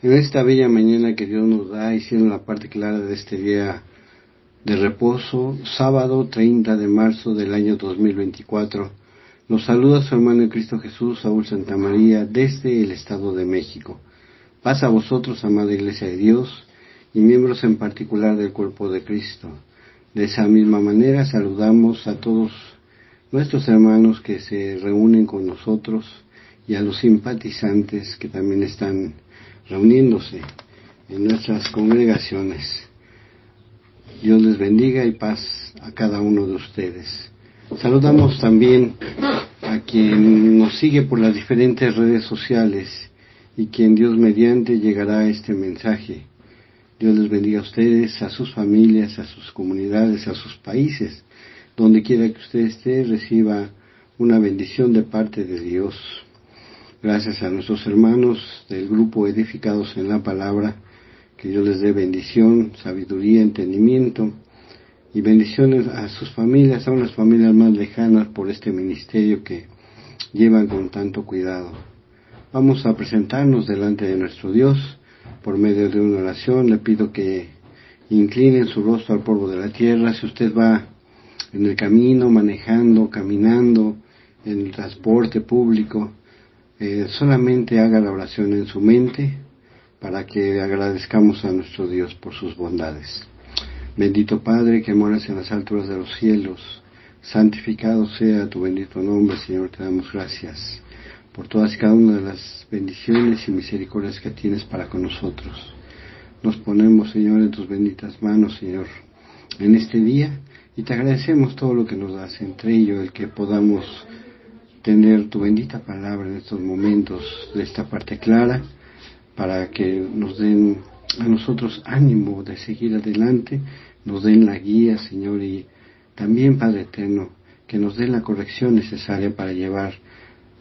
En esta bella mañana que Dios nos da, y siendo la parte clara de este día de reposo, sábado 30 de marzo del año 2024, nos saluda su hermano en Cristo Jesús, Saúl Santamaría, desde el Estado de México. Paz a vosotros, amada Iglesia de Dios, y miembros en particular del cuerpo de Cristo. De esa misma manera saludamos a todos nuestros hermanos que se reúnen con nosotros y a los simpatizantes que también están reuniéndose en nuestras congregaciones. Dios les bendiga y paz a cada uno de ustedes. Saludamos también a quien nos sigue por las diferentes redes sociales y quien Dios mediante llegará a este mensaje. Dios les bendiga a ustedes, a sus familias, a sus comunidades, a sus países. Donde quiera que usted esté, reciba una bendición de parte de Dios. Gracias a nuestros hermanos del grupo Edificados en la Palabra, que Dios les dé bendición, sabiduría, entendimiento y bendiciones a sus familias, a unas familias más lejanas por este ministerio que llevan con tanto cuidado. Vamos a presentarnos delante de nuestro Dios por medio de una oración. Le pido que inclinen su rostro al polvo de la tierra. Si usted va en el camino, manejando, caminando, en el transporte público, solamente haga la oración en su mente para que agradezcamos a nuestro Dios por sus bondades. Bendito Padre que moras en las alturas de los cielos, santificado sea tu bendito nombre, Señor. Te damos gracias por todas y cada una de las bendiciones y misericordias que tienes para con nosotros. Nos ponemos, Señor, en tus benditas manos, Señor, en este día, y te agradecemos todo lo que nos das, entre ello el que podamos tener tu bendita palabra en estos momentos de esta parte clara, para que nos den a nosotros ánimo de seguir adelante, nos den la guía, Señor, y también, Padre eterno, que nos den la corrección necesaria para llevar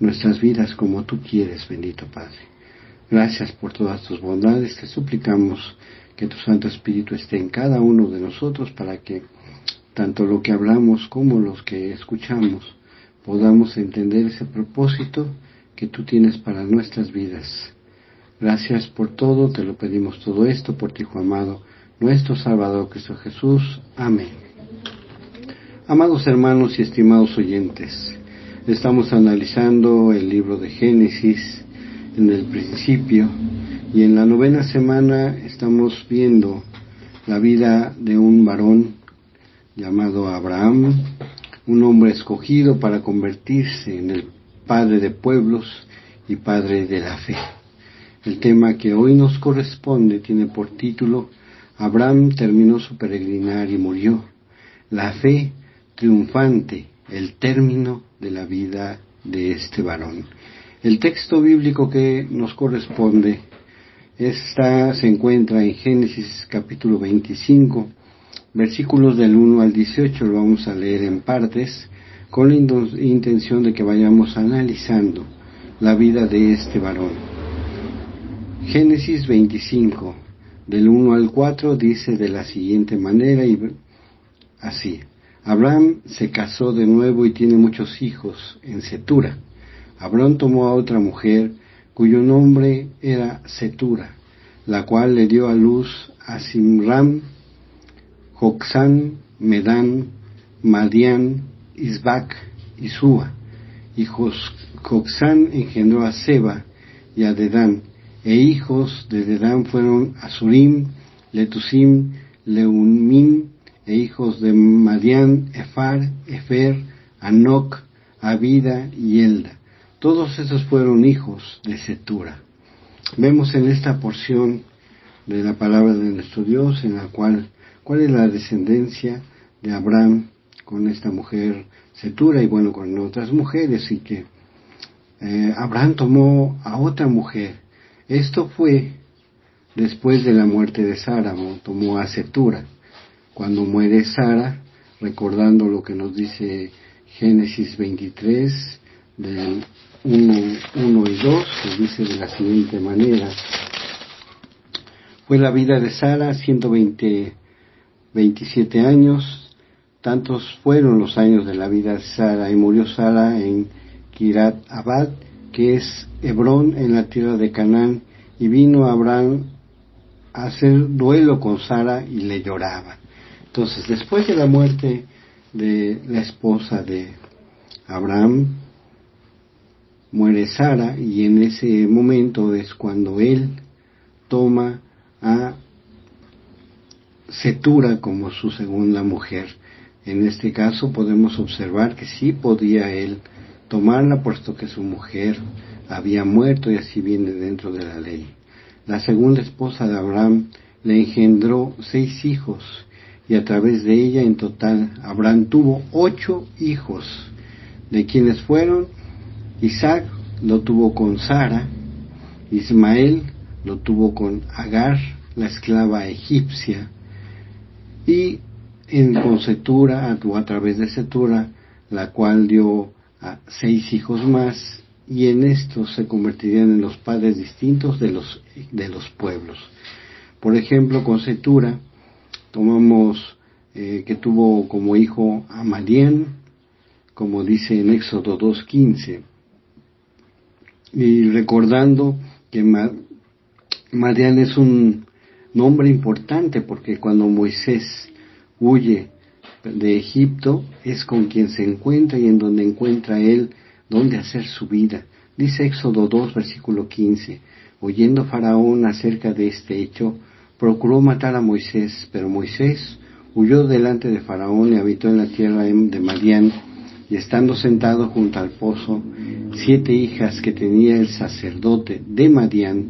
nuestras vidas como tú quieres, bendito Padre. Gracias por todas tus bondades. Te suplicamos que tu Santo Espíritu esté en cada uno de nosotros para que tanto lo que hablamos como los que escuchamos podamos entender ese propósito que tú tienes para nuestras vidas. Gracias por todo, te lo pedimos todo esto por tu Hijo amado, nuestro Salvador Cristo Jesús. Amén. Amados hermanos y estimados oyentes, estamos analizando el libro de Génesis en el principio, y en la 9ª semana estamos viendo la vida de un varón llamado Abraham, un hombre escogido para convertirse en el padre de pueblos y padre de la fe. El tema que hoy nos corresponde tiene por título: Abraham terminó su peregrinar y murió. La fe triunfante, el término de la vida de este varón. El texto bíblico que nos corresponde se encuentra en Génesis capítulo 25, versículos del 1 al 18. Lo vamos a leer en partes con la intención de que vayamos analizando la vida de este varón. Génesis 25, del 1 al 4, dice de la siguiente manera, y así: Abraham se casó de nuevo y tiene muchos hijos en Cetura. Abraham tomó a otra mujer, cuyo nombre era Cetura, la cual le dio a luz a Simram, Joksán, Medán, Madián, Isbac y Súa. Y Joksán engendró a Seba y a Dedán, e hijos de Dedán fueron Asurim, Letusim, Leumim, e hijos de Madián, Efar, Efer, Anoc, Abida y Elda. Todos esos fueron hijos de Cetura. Vemos en esta porción de la palabra de nuestro Dios, en la cuál es la descendencia de Abraham con esta mujer Cetura, y bueno, con otras mujeres, y que Abraham tomó a otra mujer. Esto fue después de la muerte de Sara. Tomó a Cetura. Cuando muere Sara, recordando lo que nos dice Génesis 23, del 1 y 2, nos dice de la siguiente manera: fue la vida de Sara 127 años, tantos fueron los años de la vida de Sara, y murió Sara en Kirat Abad, que es Hebrón, en la tierra de Canaán, y vino Abraham a hacer duelo con Sara y le lloraba. Entonces, después de la muerte de la esposa de Abraham, muere Sara, y en ese momento es cuando él toma a Cetura como su segunda mujer. En este caso podemos observar que sí podía él tomarla, puesto que su mujer había muerto, y así viene dentro de la ley. La segunda esposa de Abraham le engendró 6 hijos, y a través de ella en total Abraham tuvo 8 hijos, de quienes fueron: Isaac lo tuvo con Sara, Ismael lo tuvo con Agar, la esclava egipcia, y con Cetura, o a través de Cetura, la cual dio a 6 hijos más, y en estos se convertirían en los padres distintos de los pueblos. Por ejemplo, con Cetura tomamos que tuvo como hijo a Madián, como dice en Éxodo 2:15, y recordando que Madián es un nombre importante, porque cuando Moisés huye de Egipto es con quien se encuentra, y en donde encuentra él donde hacer su vida. Dice Éxodo 2, versículo 15: oyendo Faraón acerca de este hecho, procuró matar a Moisés, pero Moisés huyó delante de Faraón y habitó en la tierra de Madián, y estando sentado junto al pozo, 7 hijas que tenía el sacerdote de Madián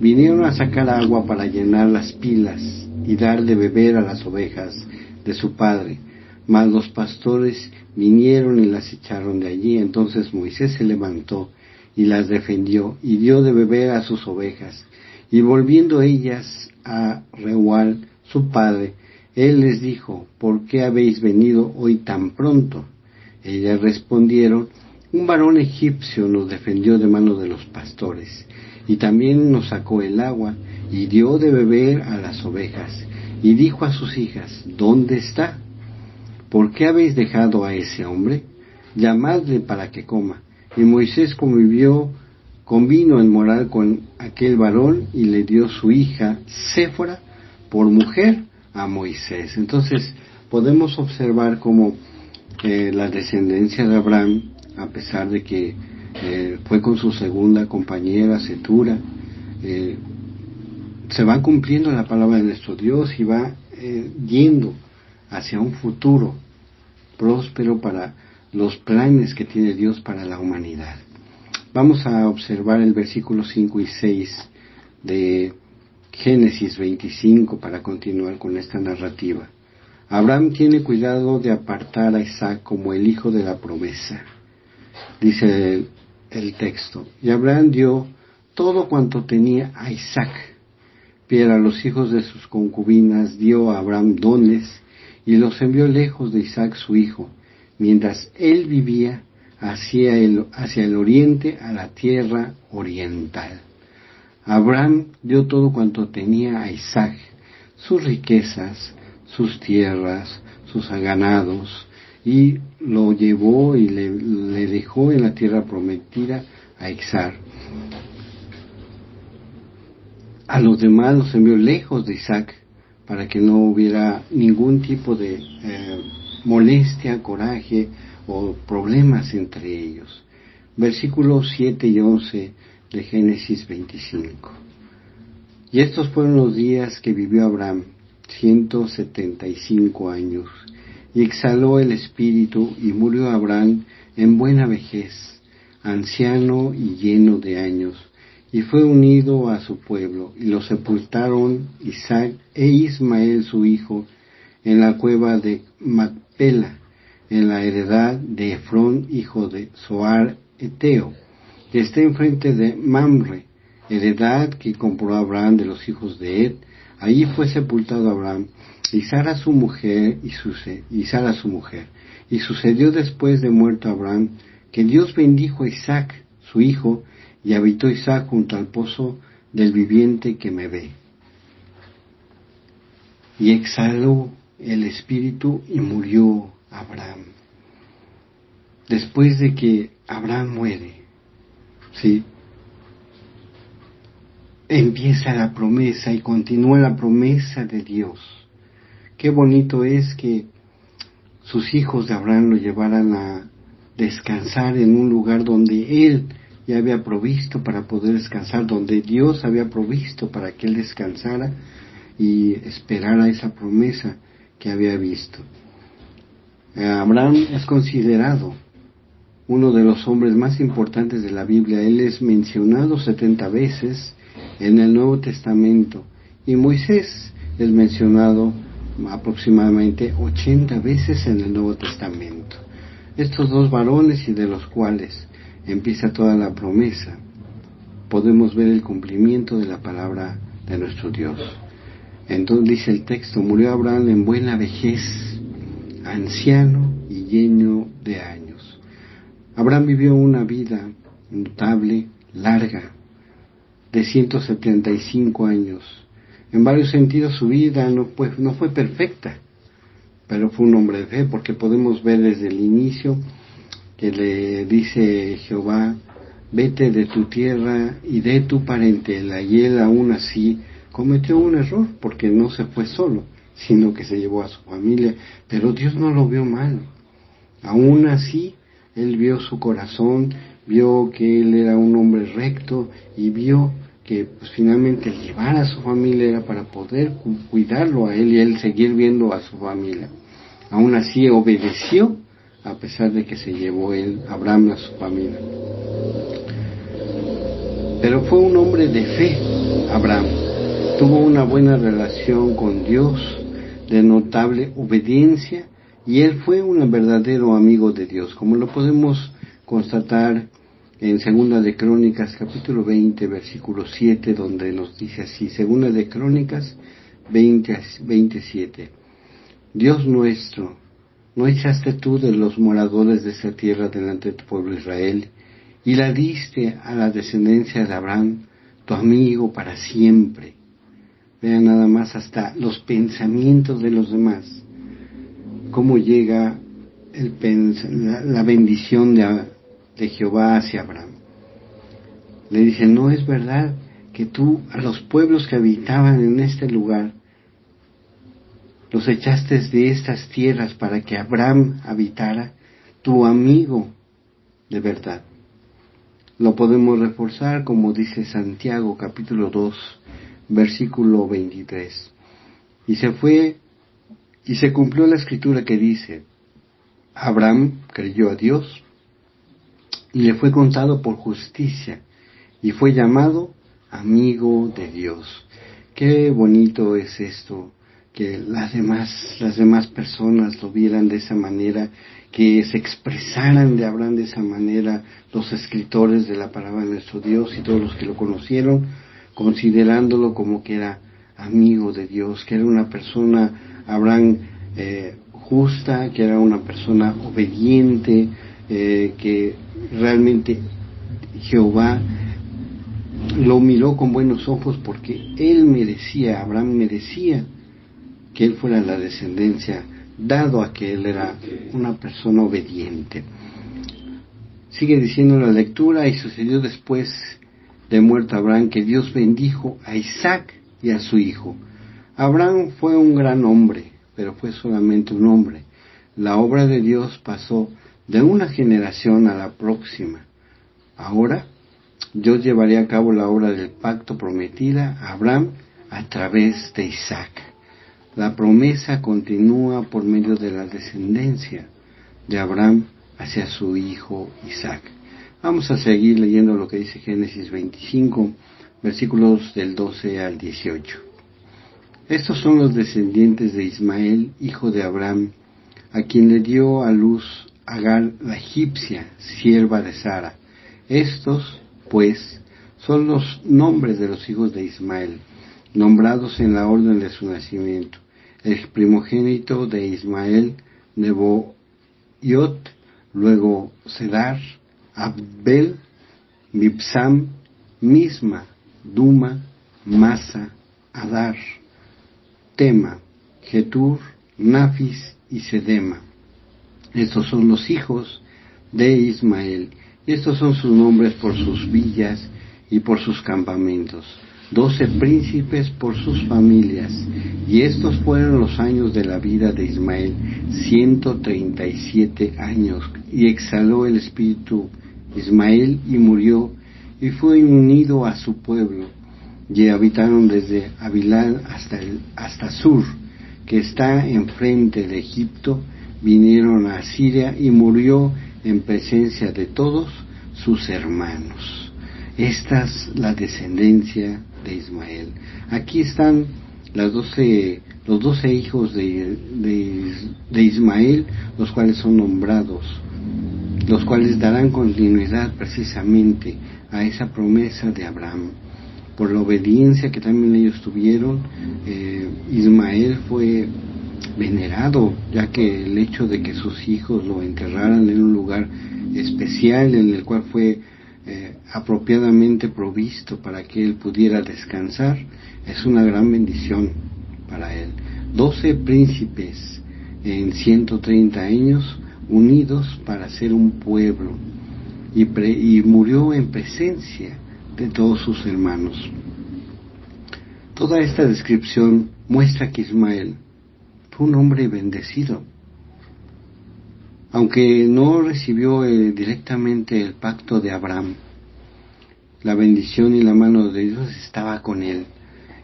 vinieron a sacar agua para llenar las pilas y dar de beber a las ovejas de su padre. Mas los pastores vinieron y las echaron de allí. Entonces Moisés se levantó y las defendió, y dio de beber a sus ovejas. Y volviendo ellas a Reuel, su padre, él les dijo: ¿por qué habéis venido hoy tan pronto? Ellas respondieron: un varón egipcio nos defendió de mano de los pastores, y también nos sacó el agua, y dio de beber a las ovejas. Y dijo a sus hijas: ¿dónde está? ¿Por qué habéis dejado a ese hombre? Llamadle para que coma. Y Moisés convino en morar con aquel varón, y le dio su hija Séfora por mujer a Moisés. Entonces podemos observar cómo la descendencia de Abraham, a pesar de que fue con su segunda compañera Cetura, se va cumpliendo la palabra de nuestro Dios, y va yendo hacia un futuro próspero para los planes que tiene Dios para la humanidad. Vamos a observar el versículo 5 y 6 de Génesis 25 para continuar con esta narrativa. Abraham tiene cuidado de apartar a Isaac como el hijo de la promesa. Dice el texto: y Abraham dio todo cuanto tenía a Isaac, pero a los hijos de sus concubinas dio a Abraham dones, y los envió lejos de Isaac su hijo, mientras él vivía hacia el oriente, a la tierra oriental. Abraham dio todo cuanto tenía a Isaac, sus riquezas, sus tierras, sus ganados, y lo llevó y le dejó en la tierra prometida a Isaac. A los demás los envió lejos de Isaac, para que no hubiera ningún tipo de molestia, coraje o problemas entre ellos. Versículos 7 y 11 de Génesis 25. Y estos fueron los días que vivió Abraham, 175 años, y exhaló el espíritu, y murió Abraham en buena vejez, anciano y lleno de años, y fue unido a su pueblo, y lo sepultaron Isaac e Ismael su hijo en la cueva de Macpela, en la heredad de Efrón hijo de Zoar Eteo, que está enfrente de Mamre, heredad que compró Abraham de los hijos de Ed. Allí fue sepultado Abraham y Sara su mujer, y sucedió después de muerto Abraham, que Dios bendijo a Isaac su hijo, y habitó Isaac junto al pozo del viviente que me ve. Y exhaló el espíritu, y murió Abraham. Después de que Abraham muere, ¿sí?, empieza la promesa y continúa la promesa de Dios. Qué bonito es que sus hijos de Abraham lo llevaran a descansar en un lugar donde él ya había provisto para poder descansar, donde Dios había provisto para que él descansara y esperara esa promesa que había visto. Abraham es considerado uno de los hombres más importantes de la Biblia. Él es mencionado 70 veces en el Nuevo Testamento y Moisés es mencionado aproximadamente 80 veces en el Nuevo Testamento. Estos dos varones, y de los cuales empieza toda la promesa, podemos ver el cumplimiento de la palabra de nuestro Dios. Entonces dice el texto: murió Abraham en buena vejez, anciano y lleno de años. Abraham vivió una vida notable, larga, de 175 años. En varios sentidos su vida no fue perfecta, pero fue un hombre de fe, porque podemos ver desde el inicio que le dice Jehová: vete de tu tierra y de tu parentela, y él aún así cometió un error, porque no se fue solo, sino que se llevó a su familia, pero Dios no lo vio mal. Aún así, él vio su corazón, vio que él era un hombre recto, y vio que pues finalmente llevar a su familia era para poder cuidarlo a él y él seguir viendo a su familia. Aún así obedeció, a pesar de que se llevó él, Abraham, a su familia. Pero fue un hombre de fe, Abraham. Tuvo una buena relación con Dios, de notable obediencia, y él fue un verdadero amigo de Dios, como lo podemos constatar en Segunda de Crónicas, capítulo 20, versículo 7, donde nos dice así: Segunda de Crónicas 27. Dios nuestro, ¿no echaste tú de los moradores de esa tierra delante de tu pueblo Israel, y la diste a la descendencia de Abraham, tu amigo, para siempre? Vean nada más hasta los pensamientos de los demás, cómo llega la bendición de Jehová hacia Abraham. Le dice: no es verdad que tú a los pueblos que habitaban en este lugar los echaste de estas tierras para que Abraham habitara, tu amigo de verdad. Lo podemos reforzar como dice Santiago capítulo 2 versículo 23. Y se cumplió la escritura que dice: Abraham creyó a Dios y le fue contado por justicia, y fue llamado amigo de Dios. Qué bonito es esto, que las demás personas lo vieran de esa manera, que se expresaran de Abraham de esa manera, los escritores de la palabra de nuestro Dios y todos los que lo conocieron, considerándolo como que era amigo de Dios, que era una persona, Abraham, justa, que era una persona obediente, que realmente Jehová lo miró con buenos ojos, porque Abraham merecía que él fuera la descendencia, dado a que él era una persona obediente. Sigue diciendo la lectura: y sucedió después de muerto Abraham que Dios bendijo a Isaac y a su hijo. Abraham fue un gran hombre, pero fue solamente un hombre. La obra de Dios pasó de una generación a la próxima. Ahora Dios llevaría a cabo la obra del pacto prometida a Abraham a través de Isaac. La promesa continúa por medio de la descendencia de Abraham hacia su hijo Isaac. Vamos a seguir leyendo lo que dice Génesis 25, versículos del 12 al 18. Estos son los descendientes de Ismael, hijo de Abraham, a quien le dio a luz Agar la egipcia, sierva de Sara. Estos, pues, son los nombres de los hijos de Ismael, nombrados en la orden de su nacimiento. El primogénito de Ismael, Nebaiot, luego Sedar, Abel, Mibsam, Misma, Duma, Masa, Adar, Tema, Getur, Nafis y Sedema. Estos son los hijos de Ismael, y estos son sus nombres por sus villas y por sus campamentos. 12 príncipes por sus familias, y estos fueron los años de la vida de Ismael, 137 años, y exhaló el espíritu Ismael y murió, y fue unido a su pueblo, y habitaron desde Abilal hasta Sur, que está enfrente de Egipto, vinieron a Siria, y murió en presencia de todos sus hermanos. Esta es la descendencia de Ismael. Aquí están los 12 hijos de Ismael, los cuales son nombrados, los cuales darán continuidad precisamente a esa promesa de Abraham. Por la obediencia que también ellos tuvieron, Ismael fue venerado, ya que el hecho de que sus hijos lo enterraran en un lugar especial en el cual fue apropiadamente provisto para que él pudiera descansar, es una gran bendición para él. 12 príncipes en 130 años unidos para ser un pueblo, y murió en presencia de todos sus hermanos. Toda esta descripción muestra que Ismael fue un hombre bendecido. Aunque no recibió directamente el pacto de Abraham, la bendición y la mano de Dios estaba con él.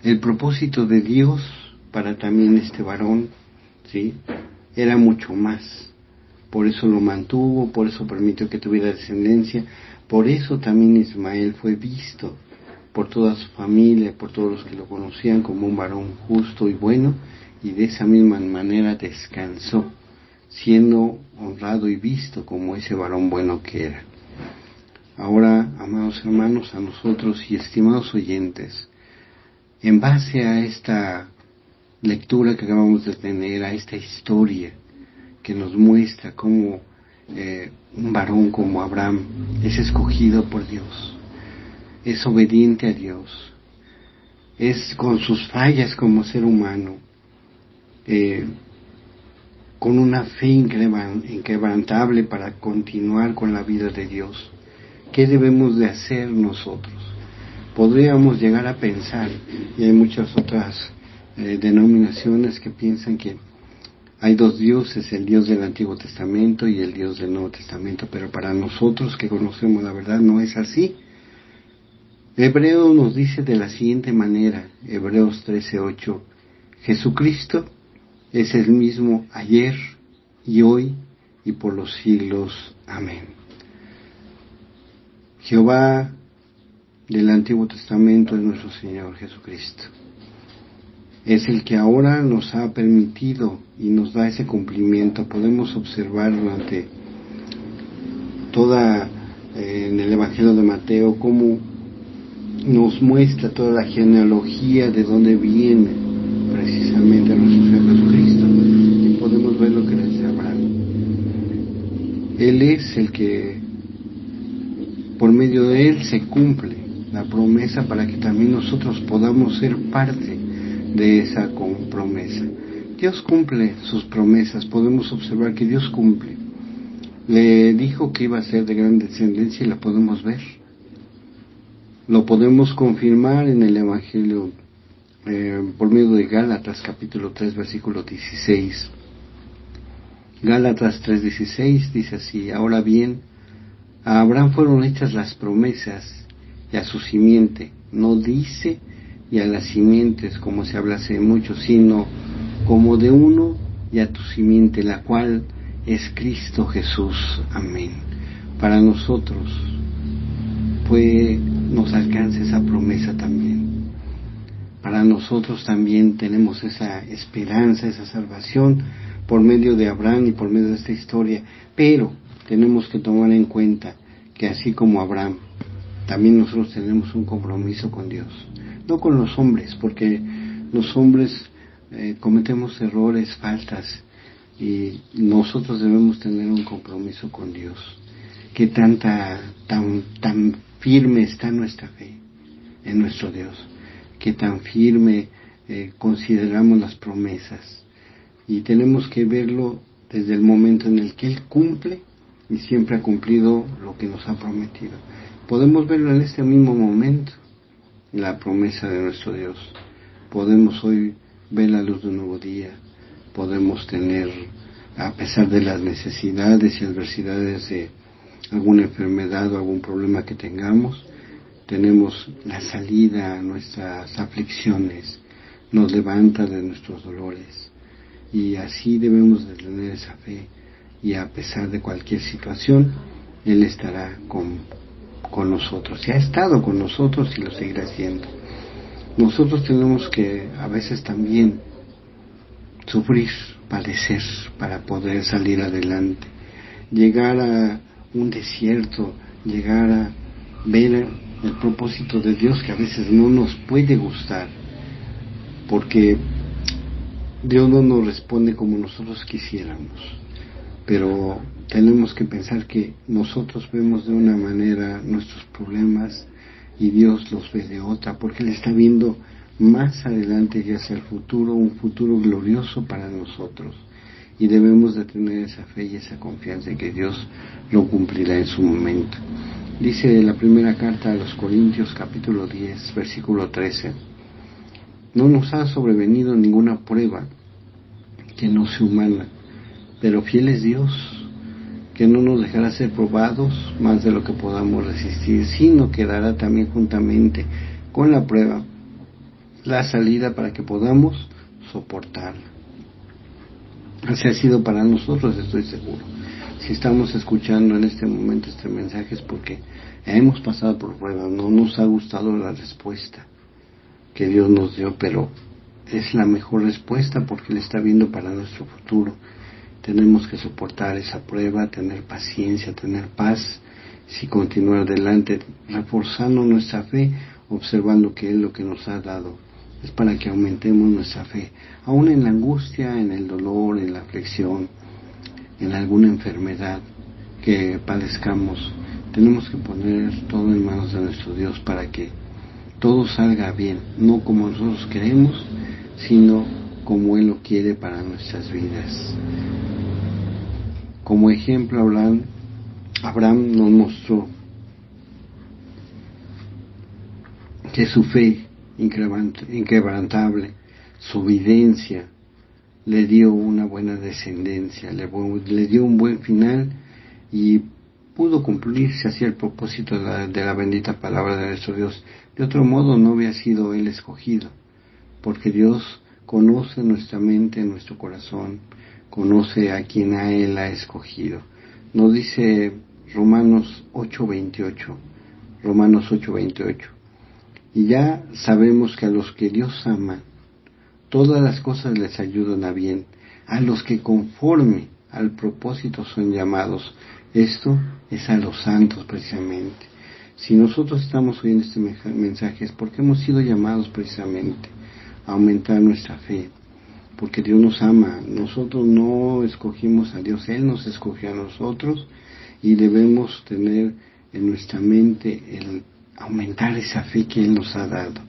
El propósito de Dios para también este varón, ¿sí?, era mucho más. Por eso lo mantuvo, por eso permitió que tuviera descendencia, por eso también Ismael fue visto por toda su familia, por todos los que lo conocían como un varón justo y bueno, y de esa misma manera descansó, siendo honrado y visto como ese varón bueno que era. Ahora, amados hermanos, a nosotros y estimados oyentes, en base a esta lectura que acabamos de tener, a esta historia que nos muestra cómo un varón como Abraham es escogido por Dios, es obediente a Dios, es con sus fallas como ser humano, con una fe inquebrantable para continuar con la vida de Dios. ¿Qué debemos de hacer nosotros? Podríamos llegar a pensar, y hay muchas otras denominaciones que piensan que hay dos dioses, el Dios del Antiguo Testamento y el Dios del Nuevo Testamento, pero para nosotros que conocemos la verdad no es así. Hebreos nos dice de la siguiente manera, Hebreos 13:8, Jesucristo es el mismo ayer y hoy y por los siglos. Amén. Jehová del Antiguo Testamento es nuestro Señor Jesucristo. Es el que ahora nos ha permitido y nos da ese cumplimiento. Podemos observar durante en el Evangelio de Mateo cómo nos muestra toda la genealogía de dónde viene precisamente nuestro Señor Jesucristo, y podemos ver lo que les Abraham. Él es el que, por medio de él se cumple la promesa para que también nosotros podamos ser parte de esa promesa. Dios cumple sus promesas, podemos observar que Dios cumple. Le dijo que iba a ser de gran descendencia y la podemos ver. Lo podemos confirmar en el Evangelio por medio de Gálatas capítulo 3 versículo 16. Gálatas 3:16 dice así: ahora bien, a Abraham fueron hechas las promesas y a su simiente. No dice y a las simientes como se hablase de muchos, sino como de uno y a tu simiente, la cual es Cristo Jesús. Amén. Para nosotros nos alcanza esa promesa también. Para nosotros también tenemos esa esperanza, esa salvación por medio de Abraham y por medio de esta historia, pero tenemos que tomar en cuenta que así como Abraham, también nosotros tenemos un compromiso con Dios, no con los hombres, porque los hombres cometemos errores, faltas, y nosotros debemos tener un compromiso con Dios. Que tan firme está nuestra fe en nuestro Dios, que tan firme consideramos las promesas, y tenemos que verlo desde el momento en el que Él cumple y siempre ha cumplido lo que nos ha prometido. Podemos verlo en este mismo momento, la promesa de nuestro Dios. Podemos hoy ver la luz de un nuevo día, podemos tener, a pesar de las necesidades y adversidades de alguna enfermedad o algún problema que tengamos, tenemos la salida a nuestras aflicciones, nos levanta de nuestros dolores, y así debemos de tener esa fe, y a pesar de cualquier situación, Él estará con nosotros, y ha estado con nosotros y lo seguirá haciendo. Nosotros tenemos que a veces también sufrir, padecer para poder salir adelante, llegar a un desierto, llegar a ver el propósito de Dios que a veces no nos puede gustar, porque Dios no nos responde como nosotros quisiéramos, pero tenemos que pensar que nosotros vemos de una manera nuestros problemas y Dios los ve de otra, porque Él está viendo más adelante y hacia el futuro, un futuro glorioso para nosotros, y debemos de tener esa fe y esa confianza en que Dios lo cumplirá en su momento. Dice la primera carta a los Corintios, capítulo 10, versículo 13, no nos ha sobrevenido ninguna prueba que no sea humana, pero fiel es Dios, que no nos dejará ser probados más de lo que podamos resistir, sino que dará también juntamente con la prueba la salida para que podamos soportarla. Así ha sido para nosotros, estoy seguro. Si estamos escuchando en este momento este mensaje es porque hemos pasado por pruebas, no nos ha gustado la respuesta que Dios nos dio, pero es la mejor respuesta porque Él está viendo para nuestro futuro. Tenemos que soportar esa prueba, tener paciencia, tener paz, si continuar adelante, reforzando nuestra fe, observando que Él lo que nos ha dado es para que aumentemos nuestra fe, aún en la angustia, en el dolor, en la aflicción, en alguna enfermedad que padezcamos. Tenemos que poner todo en manos de nuestro Dios para que todo salga bien, no como nosotros queremos, sino como Él lo quiere para nuestras vidas. Como ejemplo, Abraham nos mostró que su fe inquebrantable, su evidencia, le dio una buena descendencia, le dio un buen final y pudo cumplirse así el propósito de la bendita palabra de nuestro Dios. De otro modo no había sido él escogido, porque Dios conoce nuestra mente, nuestro corazón, conoce a quien a Él ha escogido. Nos dice Romanos 8:28, y ya sabemos que a los que Dios ama, todas las cosas les ayudan a bien, a los que conforme al propósito son llamados. Esto es a los santos precisamente. Si nosotros estamos oyendo este mensaje es porque hemos sido llamados precisamente a aumentar nuestra fe, porque Dios nos ama. Nosotros no escogimos a Dios, Él nos escogió a nosotros, y debemos tener en nuestra mente el aumentar esa fe que Él nos ha dado,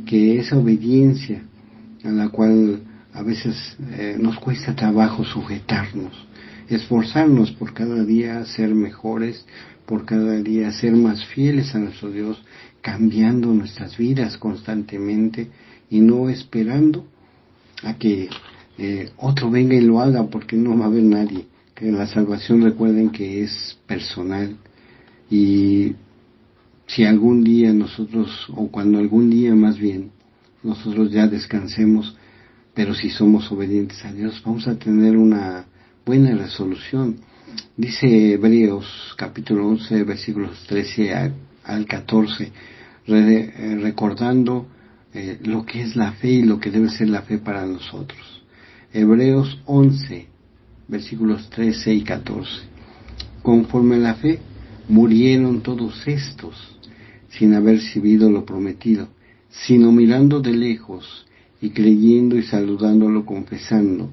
que esa obediencia a la cual a veces nos cuesta trabajo sujetarnos, esforzarnos por cada día ser mejores, por cada día ser más fieles a nuestro Dios, cambiando nuestras vidas constantemente y no esperando a que otro venga y lo haga, porque no va a haber nadie. Que la salvación, recuerden que es personal, y si algún día nosotros, o cuando algún día más bien, nosotros ya descansemos, pero si somos obedientes a Dios, vamos a tener una buena resolución. Dice Hebreos capítulo 11, versículos 13 al 14, recordando lo que es la fe y lo que debe ser la fe para nosotros. Hebreos 11, versículos 13 y 14. Conforme a la fe, murieron todos estos, sin haber recibido lo prometido, sino mirando de lejos y creyendo y saludándolo, confesando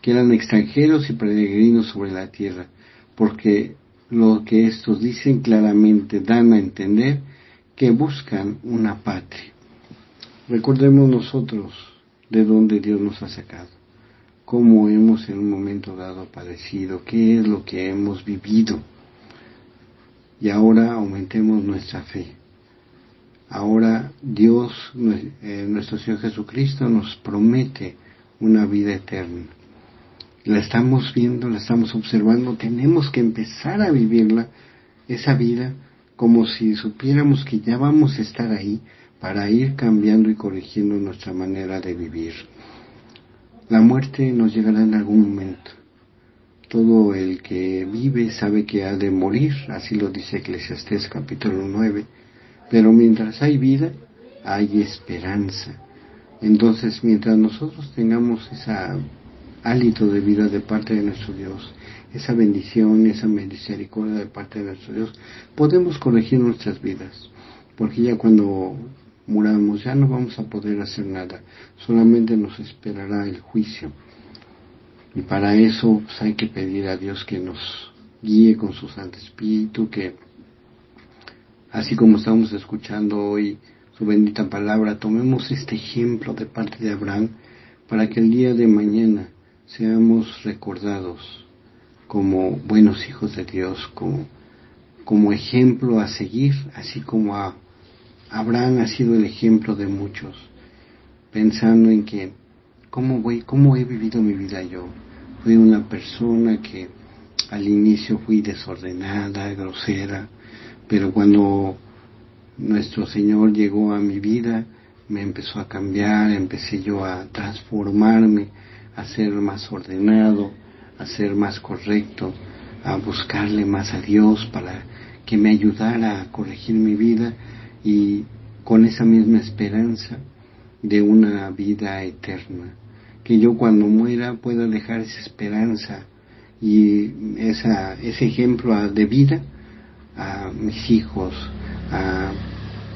que eran extranjeros y peregrinos sobre la tierra, porque lo que estos dicen claramente dan a entender que buscan una patria. Recordemos nosotros de dónde Dios nos ha sacado, cómo hemos en un momento dado padecido, qué es lo que hemos vivido, y ahora aumentemos nuestra fe, Ahora Dios, nuestro Señor Jesucristo, nos promete una vida eterna. La estamos viendo, la estamos observando, tenemos que empezar a vivirla, esa vida, como si supiéramos que ya vamos a estar ahí para ir cambiando y corrigiendo nuestra manera de vivir. La muerte nos llegará en algún momento. Todo el que vive sabe que ha de morir, así lo dice Eclesiastés capítulo 9, pero mientras hay vida, hay esperanza. Entonces, mientras nosotros tengamos ese hálito de vida de parte de nuestro Dios, esa bendición, esa misericordia de parte de nuestro Dios, podemos corregir nuestras vidas, porque ya cuando muramos ya no vamos a poder hacer nada, solamente nos esperará el juicio. Y para eso pues, hay que pedir a Dios que nos guíe con su Santo Espíritu, que así como estamos escuchando hoy su bendita palabra, tomemos este ejemplo de parte de Abraham para que el día de mañana seamos recordados como buenos hijos de Dios, como ejemplo a seguir, así como Abraham ha sido el ejemplo de muchos, pensando en que ¿cómo he vivido mi vida yo? Fui una persona que al inicio fui desordenada, grosera, pero cuando nuestro Señor llegó a mi vida, me empezó a cambiar, empecé yo a transformarme, a ser más ordenado, a ser más correcto, a buscarle más a Dios para que me ayudara a corregir mi vida y con esa misma esperanza de una vida eterna. Que yo cuando muera pueda dejar esa esperanza y ese ejemplo de vida a mis hijos, a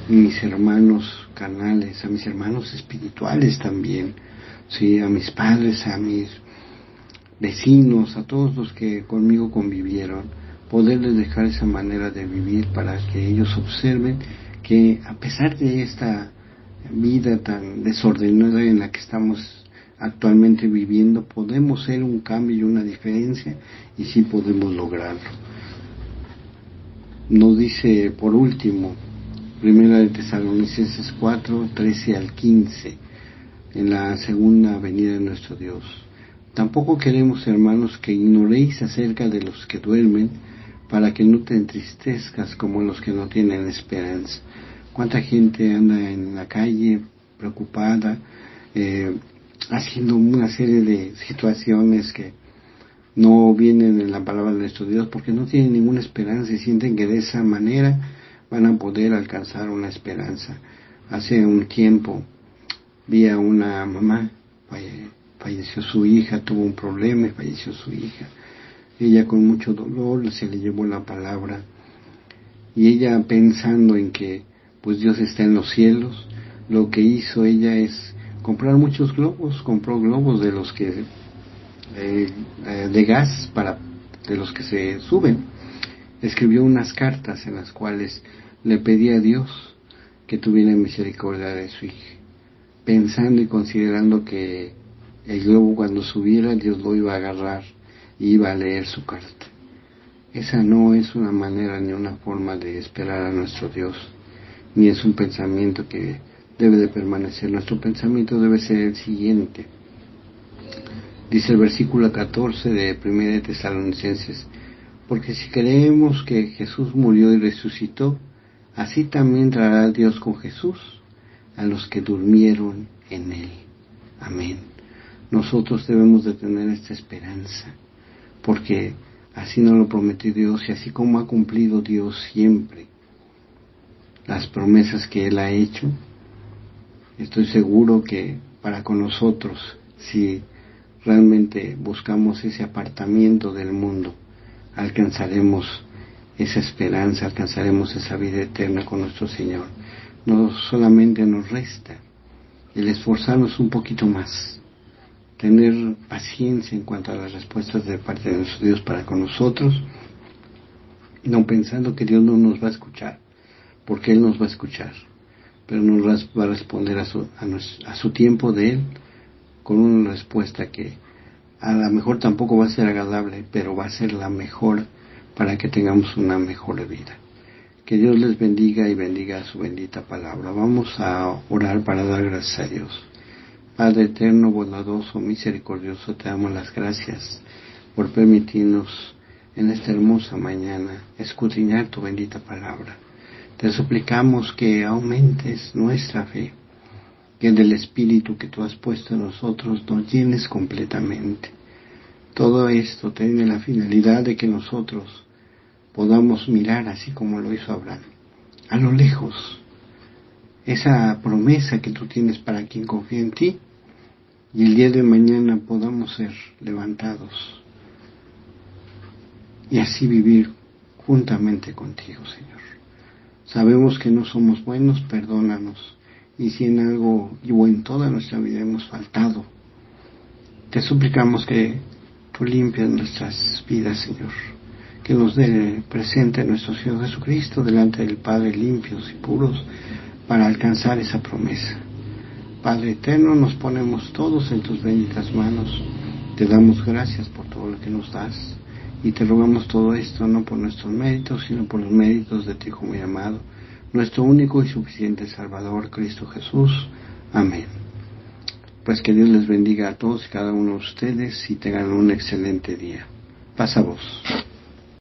mis hermanos carnales, a mis hermanos espirituales también, sí, a mis padres, a mis vecinos, a todos los que conmigo convivieron, poderles dejar esa manera de vivir para que ellos observen que a pesar de esta vida tan desordenada en la que estamos actualmente viviendo, podemos ser un cambio y una diferencia y sí podemos lograrlo. Nos dice por último, Primera de Tesalonicenses 4, 13 al 15, en la segunda venida de nuestro Dios. Tampoco queremos, hermanos, que ignoréis acerca de los que duermen, para que no te entristezcas como los que no tienen esperanza. ¿Cuánta gente anda en la calle preocupada, haciendo una serie de situaciones que no vienen en la palabra de nuestro Dios porque no tienen ninguna esperanza y sienten que de esa manera van a poder alcanzar una esperanza? Hace un tiempo vi a una mamá, falleció su hija, tuvo un problema y falleció su hija. Ella con mucho dolor se le llevó la palabra y ella pensando en que pues Dios está en los cielos, lo que hizo ella es comprar muchos globos, compró globos de los que de gas de los que se suben. Escribió unas cartas en las cuales le pedía a Dios que tuviera misericordia de su hija, pensando y considerando que el globo cuando subiera Dios lo iba a agarrar y iba a leer su carta. Esa no es una manera ni una forma de esperar a nuestro Dios, ni es un pensamiento que debe de permanecer. Nuestro pensamiento debe ser el siguiente. Dice el versículo 14 de 1 de Tesalonicenses: porque si creemos que Jesús murió y resucitó, así también traerá Dios con Jesús a los que durmieron en él. Amén. Nosotros debemos de tener esta esperanza, porque así nos lo prometió Dios y así como ha cumplido Dios siempre las promesas que Él ha hecho, estoy seguro que para con nosotros, si realmente buscamos ese apartamiento del mundo, alcanzaremos esa esperanza, alcanzaremos esa vida eterna con nuestro Señor. No solamente nos resta el esforzarnos un poquito más, tener paciencia en cuanto a las respuestas de parte de nuestro Dios para con nosotros, no pensando que Dios no nos va a escuchar, porque Él nos va a escuchar, pero nos va a responder a su tiempo de Él, con una respuesta que a lo mejor tampoco va a ser agradable, pero va a ser la mejor para que tengamos una mejor vida. Que Dios les bendiga y bendiga su bendita palabra. Vamos a orar para dar gracias a Dios. Padre eterno, bondadoso, misericordioso, te damos las gracias por permitirnos en esta hermosa mañana escudriñar tu bendita palabra. Te suplicamos que aumentes nuestra fe, que del Espíritu que tú has puesto en nosotros nos llenes completamente. Todo esto tiene la finalidad de que nosotros podamos mirar así como lo hizo Abraham, a lo lejos, esa promesa que tú tienes para quien confía en ti, y el día de mañana podamos ser levantados y así vivir juntamente contigo, Señor. Sabemos que no somos buenos, perdónanos, y si en algo o en toda nuestra vida hemos faltado, te suplicamos que tú limpies nuestras vidas, Señor, que nos dé presente nuestro Señor Jesucristo delante del Padre limpios y puros para alcanzar esa promesa. Padre eterno, nos ponemos todos en tus benditas manos, te damos gracias por todo lo que nos das y te rogamos todo esto no por nuestros méritos, sino por los méritos de tu Hijo muy amado, nuestro único y suficiente Salvador, Cristo Jesús. Amén. Pues que Dios les bendiga a todos y cada uno de ustedes y tengan un excelente día. Paz a vos.